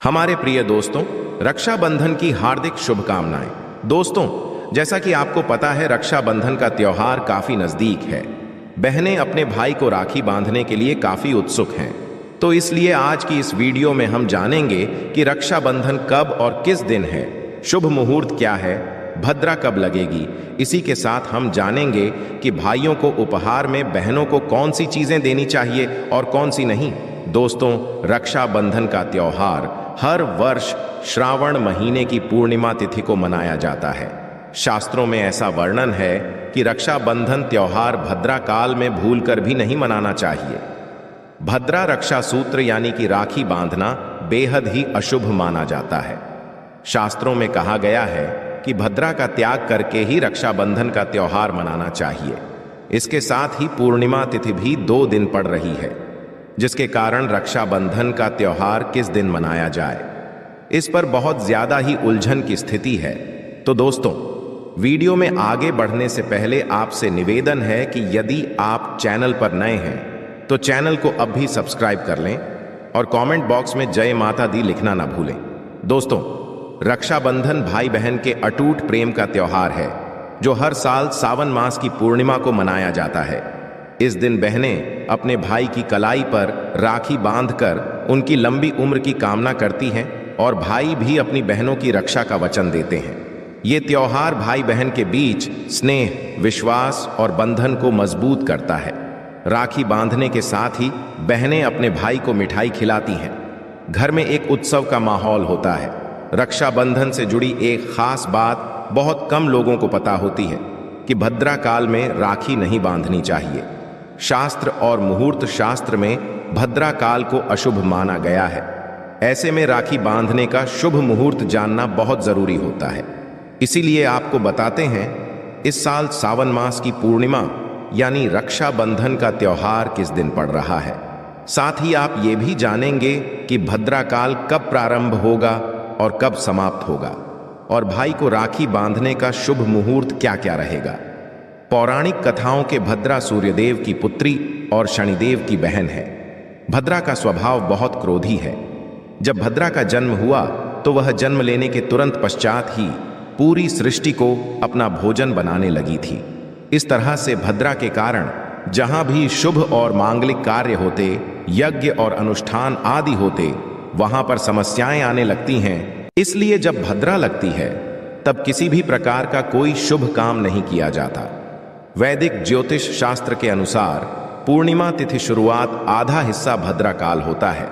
हमारे प्रिय दोस्तों, रक्षाबंधन की हार्दिक शुभकामनाएं। दोस्तों, जैसा कि आपको पता है, रक्षाबंधन का त्योहार काफी नजदीक है। बहनें अपने भाई को राखी बांधने के लिए काफी उत्सुक हैं। तो इसलिए आज की इस वीडियो में हम जानेंगे कि रक्षाबंधन कब और किस दिन है, शुभ मुहूर्त क्या है, भद्रा कब लगेगी। इसी के साथ हम जानेंगे कि भाइयों को उपहार में बहनों को कौन सी चीजें देनी चाहिए और कौन सी नहीं। दोस्तों, रक्षाबंधन का त्योहार हर वर्ष श्रावण महीने की पूर्णिमा तिथि को मनाया जाता है। शास्त्रों में ऐसा वर्णन है कि रक्षाबंधन त्योहार भद्रा काल में भूलकर भी नहीं मनाना चाहिए। भद्रा रक्षा सूत्र यानी कि राखी बांधना बेहद ही अशुभ माना जाता है। शास्त्रों में कहा गया है कि भद्रा का त्याग करके ही रक्षाबंधन का त्योहार मनाना चाहिए। इसके साथ ही पूर्णिमा तिथि भी 2 दिन पड़ रही है, जिसके कारण रक्षाबंधन का त्योहार किस दिन मनाया जाए, इस पर बहुत ज्यादा ही उलझन की स्थिति है। तो दोस्तों, वीडियो में आगे बढ़ने से पहले आपसे निवेदन है कि यदि आप चैनल पर नए हैं तो चैनल को अब भी सब्सक्राइब कर लें और कमेंट बॉक्स में जय माता दी लिखना ना भूलें। दोस्तों, रक्षाबंधन भाई बहन के अटूट प्रेम का त्योहार है, जो हर साल सावन मास की पूर्णिमा को मनाया जाता है। इस दिन बहनें अपने भाई की कलाई पर राखी बांधकर उनकी लंबी उम्र की कामना करती हैं और भाई भी अपनी बहनों की रक्षा का वचन देते हैं। ये त्योहार भाई बहन के बीच स्नेह, विश्वास और बंधन को मजबूत करता है। राखी बांधने के साथ ही बहनें अपने भाई को मिठाई खिलाती हैं। घर में एक उत्सव का माहौल होता है। रक्षाबंधन से जुड़ी एक खास बात बहुत कम लोगों को पता होती है कि भद्रा काल में राखी नहीं बांधनी चाहिए। शास्त्र और मुहूर्त शास्त्र में भद्रा काल को अशुभ माना गया है। ऐसे में राखी बांधने का शुभ मुहूर्त जानना बहुत जरूरी होता है। इसीलिए आपको बताते हैं इस साल सावन मास की पूर्णिमा यानी रक्षाबंधन का त्योहार किस दिन पड़ रहा है। साथ ही आप ये भी जानेंगे कि भद्रा काल कब प्रारंभ होगा और कब समाप्त होगा, और भाई को राखी बांधने का शुभ मुहूर्त क्या क्या रहेगा। पौराणिक कथाओं के भद्रा सूर्यदेव की पुत्री और शनिदेव की बहन है। भद्रा का स्वभाव बहुत क्रोधी है। जब भद्रा का जन्म हुआ तो वह जन्म लेने के तुरंत पश्चात ही पूरी सृष्टि को अपना भोजन बनाने लगी थी। इस तरह से भद्रा के कारण जहां भी शुभ और मांगलिक कार्य होते, यज्ञ और अनुष्ठान आदि होते, वहां पर समस्याएं आने लगती हैं। इसलिए जब भद्रा लगती है तब किसी भी प्रकार का कोई शुभ काम नहीं किया जाता। वैदिक ज्योतिष शास्त्र के अनुसार पूर्णिमा तिथि शुरुआत आधा हिस्सा भद्रा काल होता है।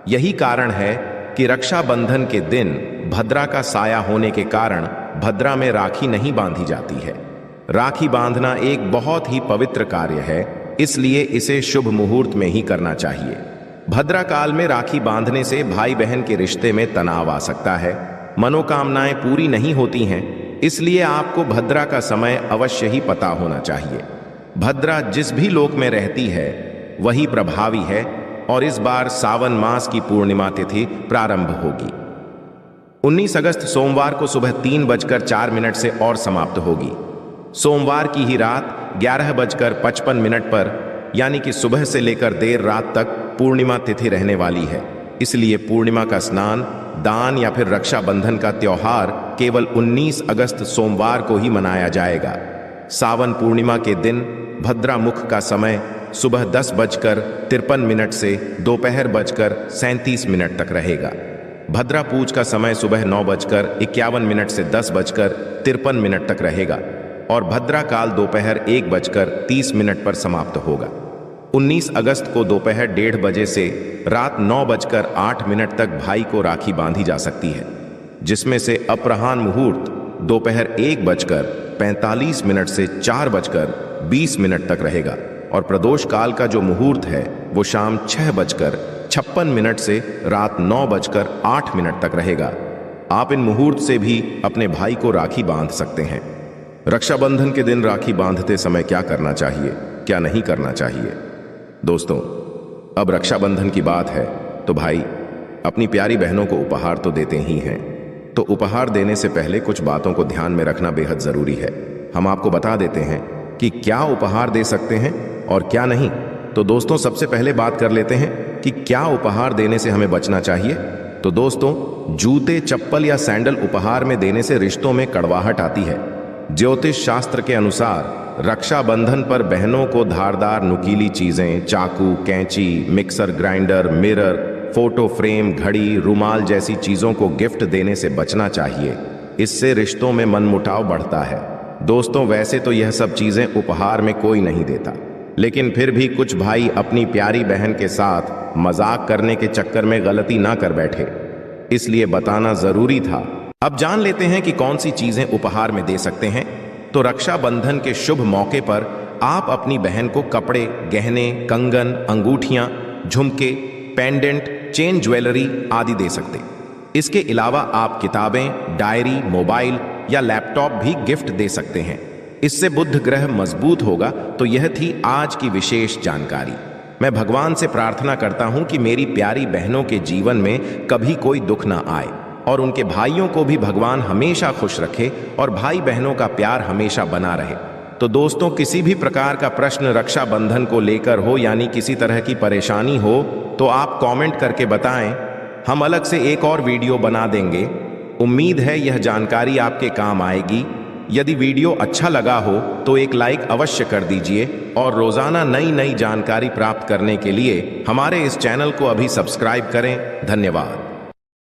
यही कारण है कि रक्षाबंधन के दिन भद्रा का साया होने के कारण भद्रा में राखी नहीं बांधी जाती है। राखी बांधना एक बहुत ही पवित्र कार्य है, इसलिए इसे शुभ मुहूर्त में ही करना चाहिए। भद्रा काल में राखी बांधने से भाई बहन के रिश्ते में तनाव आ सकता है, मनोकामनाएं पूरी नहीं होती हैं। इसलिए आपको भद्रा का समय अवश्य ही पता होना चाहिए। भद्रा जिस भी लोक में रहती है वही प्रभावी है, और इस बार सावन मास की पूर्णिमा तिथि प्रारंभ होगी 19 अगस्त सोमवार को सुबह 3:04 से और समाप्त होगी। सोमवार की ही रात 11:55 पर यानी कि सुबह से लेकर देर रात तक पूर्णिमा तिथि रहने वाली है। इसलिए पूर्णिमा का स्नान, दान या फिर रक्षाबंधन का त्योहार केवल 19 अगस्त सोमवार को ही मनाया जाएगा। सावन पूर्णिमा के दिन भद्रा मुख का समय सुबह 10:53 से दोपहर 37:37 तक रहेगा। भद्रा पूज का समय सुबह 9:51 से 10:53 तक रहेगा और भद्रा काल दोपहर 1:30 पर समाप्त होगा। 19 अगस्त को दोपहर 1:30 बजे से रात 9:08 तक भाई को राखी बांधी जा सकती है, जिसमें से अपराह्न मुहूर्त दोपहर 1:45 से 4:20 तक रहेगा और प्रदोष काल का जो मुहूर्त है वो शाम 6:56 से रात 9:08 तक रहेगा। आप इन मुहूर्त से भी अपने भाई को राखी बांध सकते हैं। रक्षाबंधन के दिन राखी बांधते समय क्या करना चाहिए, क्या नहीं करना चाहिए। दोस्तों, अब रक्षाबंधन की बात है तो भाई अपनी प्यारी बहनों को उपहार तो देते ही हैं। तो उपहार देने से पहले कुछ बातों को ध्यान में रखना बेहद जरूरी है। हम आपको बता देते हैं कि क्या उपहार दे सकते हैं और क्या नहीं। तो दोस्तों, सबसे पहले बात कर लेते हैं कि क्या उपहार देने से हमें बचना चाहिए। तो दोस्तों, जूते, चप्पल या सैंडल उपहार में देने से रिश्तों में कड़वाहट आती है। ज्योतिष शास्त्र के अनुसार रक्षाबंधन पर बहनों को धारदार नुकीली चीजें, चाकू, कैंची, mixer grinder, mirror, photo frame, घड़ी, रुमाल जैसी चीजों को गिफ्ट देने से बचना चाहिए। इससे रिश्तों में मनमुटाव बढ़ता है। दोस्तों, वैसे तो यह सब चीजें उपहार में कोई नहीं देता, लेकिन फिर भी कुछ भाई अपनी प्यारी बहन के साथ मजाक करने के चक्कर में गलती ना कर बैठे, इसलिए बताना जरूरी था। अब जान लेते हैं कि कौन सी चीजें उपहार में दे सकते हैं। तो रक्षाबंधन के शुभ मौके पर आप अपनी बहन को कपड़े, गहने, कंगन, अंगूठियां, झुमके, पेंडेंट, चेन ज्वेलरी आदि दे सकते। इसके अलावा आप किताबें, डायरी, मोबाइल या लैपटॉप भी गिफ्ट दे सकते हैं। इससे बुध ग्रह मजबूत होगा। तो यह थी आज की विशेष जानकारी। मैं भगवान से प्रार्थना करता हूं कि मेरी प्यारी बहनों के जीवन में कभी कोई दुख ना आए और उनके भाइयों को भी भगवान हमेशा खुश रखे और भाई बहनों का प्यार हमेशा बना रहे। तो दोस्तों, किसी भी प्रकार का प्रश्न रक्षाबंधन को लेकर हो, यानी किसी तरह की परेशानी हो, तो आप कमेंट करके बताएं। हम अलग से एक और वीडियो बना देंगे। उम्मीद है यह जानकारी आपके काम आएगी। यदि वीडियो अच्छा लगा हो तो एक लाइक अवश्य कर दीजिए और रोजाना नई नई जानकारी प्राप्त करने के लिए हमारे इस चैनल को अभी सब्सक्राइब करें। धन्यवाद।